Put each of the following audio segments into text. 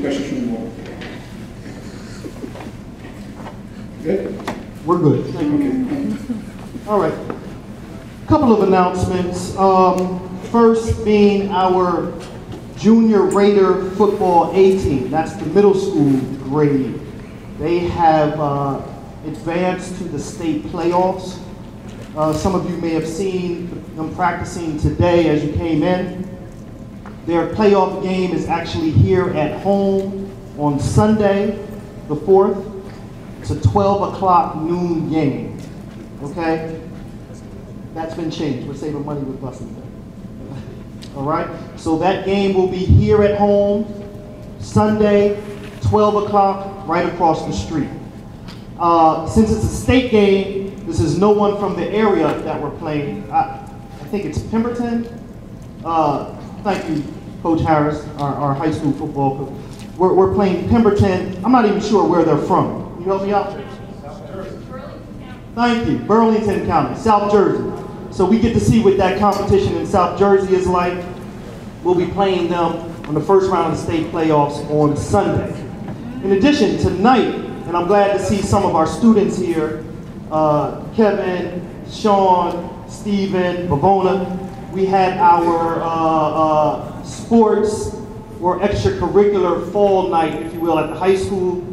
questions from the board? Good? We're good. Thank you. All right. A couple of announcements. First being our Junior Raider football A team. That's the middle school grade. They have advanced to the state playoffs. Some of you may have seen them practicing today as you came in. Their playoff game is actually here at home on Sunday, the 4th. It's a 12 o'clock noon game, okay? That's been changed. We're saving money with buses there. All right? So that game will be here at home, Sunday, 12 o'clock, right across the street. Since it's a state game, this is no one from the area that we're playing. I think it's Pemberton. Thank you, Coach Harris, our high school football coach. We're playing Pemberton. I'm not even sure where they're from. Can you help me out? South Jersey. Thank you, Burlington County, South Jersey. So we get to see what that competition in South Jersey is like. We'll be playing them on the first round of the state playoffs on Sunday. In addition, tonight, and I'm glad to see some of our students here, Kevin, Sean, Stephen, Bavona, we had our sports or extracurricular fall night, if you will, at the high school.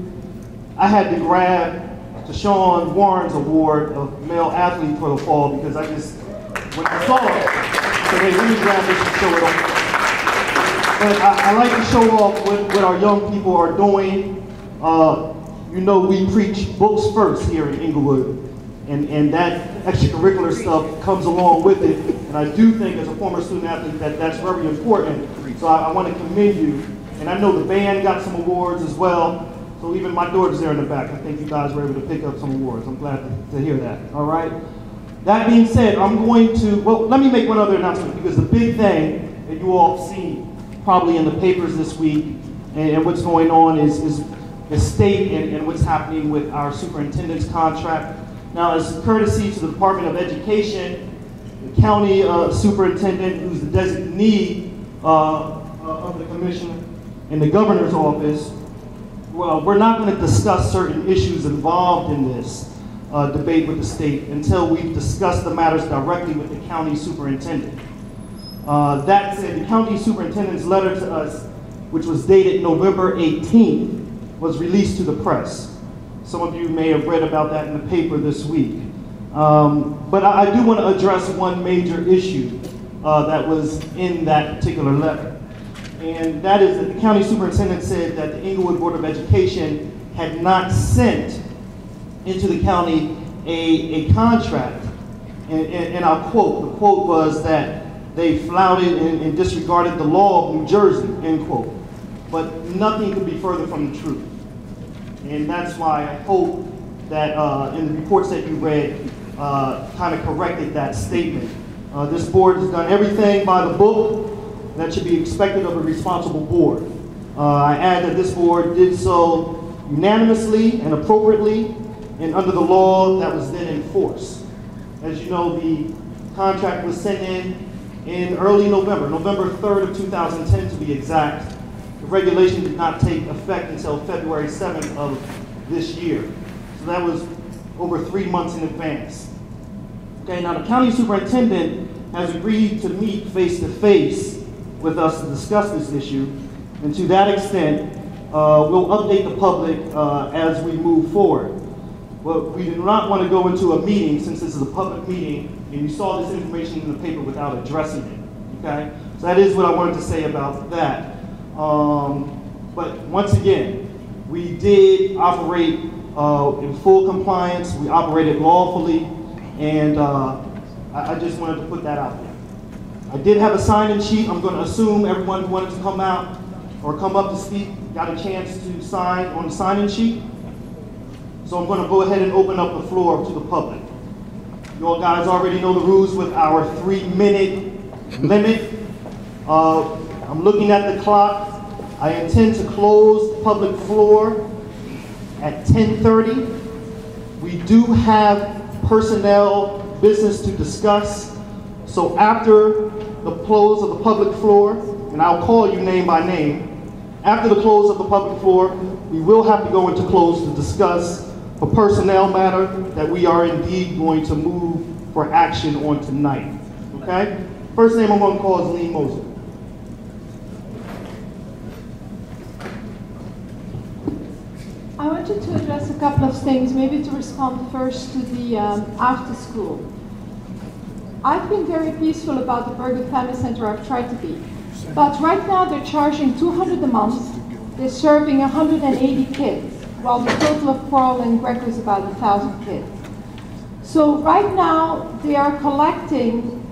I had to grab the Sean Warren's Award of Male Athlete for the fall because I just, when I saw it, I said, hey, let me grab this and show it off. But I like to show off what our young people are doing. You know, we preach books first here in Inglewood, and that extracurricular stuff comes along with it. And I do think, as a former student athlete, that that's very important. So I want to commend you. And I know the band got some awards as well. So even my daughter's there in the back. I think you guys were able to pick up some awards. I'm glad to hear that. All right. That being said, I'm going to, well, let me make one other announcement, because the big thing that you all have seen probably in the papers this week and what's going on is the state and what's happening with our superintendent's contract. Now, as courtesy to the Department of Education, the county superintendent, who's the designee of the commissioner, and the governor's office, well, we're not going to discuss certain issues involved in this debate with the state until we've discussed the matters directly with the county superintendent. That said, the county superintendent's letter to us, which was dated November 18th, was released to the press. Some of you may have read about that in the paper this week. But I do want to address one major issue that was in that particular letter. And that is that the county superintendent said that the Inglewood Board of Education had not sent into the county a contract. And I'll quote, the quote was that they flouted and disregarded the law of New Jersey, end quote. But nothing could be further from the truth. And that's why I hope that in the reports that you read kind of corrected that statement. This board has done everything by the book that should be expected of a responsible board. I add that this board did so unanimously and appropriately and under the law that was then in force. As you know, the contract was sent in early November, November 3rd of 2010 to be exact. The regulation did not take effect until February 7th of this year. So that was over 3 months in advance. Okay, now the county superintendent has agreed to meet face-to-face with us to discuss this issue, and to that extent, we'll update the public as we move forward. But we do not want to go into a meeting, since this is a public meeting, and you saw this information in the paper without addressing it, okay? So that is what I wanted to say about that. But once again, we did operate in full compliance, we operated lawfully, and I just wanted to put that out there. I did have a sign-in sheet. I'm going to assume everyone who wanted to come out or come up to speak got a chance to sign on the sign-in sheet. So I'm going to go ahead and open up the floor to the public. You all guys already know the rules with our 3-minute limit. I'm looking at the clock. I intend to close the public floor at 10:30. We do have personnel business to discuss. So after the close of the public floor, and I'll call you name by name, After the close of the public floor, we will have to go into close to discuss a personnel matter that we are indeed going to move for action on tonight. Okay? First name I'm going to call is Lee Mosley. I wanted to address a couple of things, maybe to respond first to the after school. I've been very peaceful about the Bergen Family Center, I've tried to be. But right now they're charging $200 a month, they're serving 180 kids, while the total of Coral and Greco is about 1,000 kids. So right now they are collecting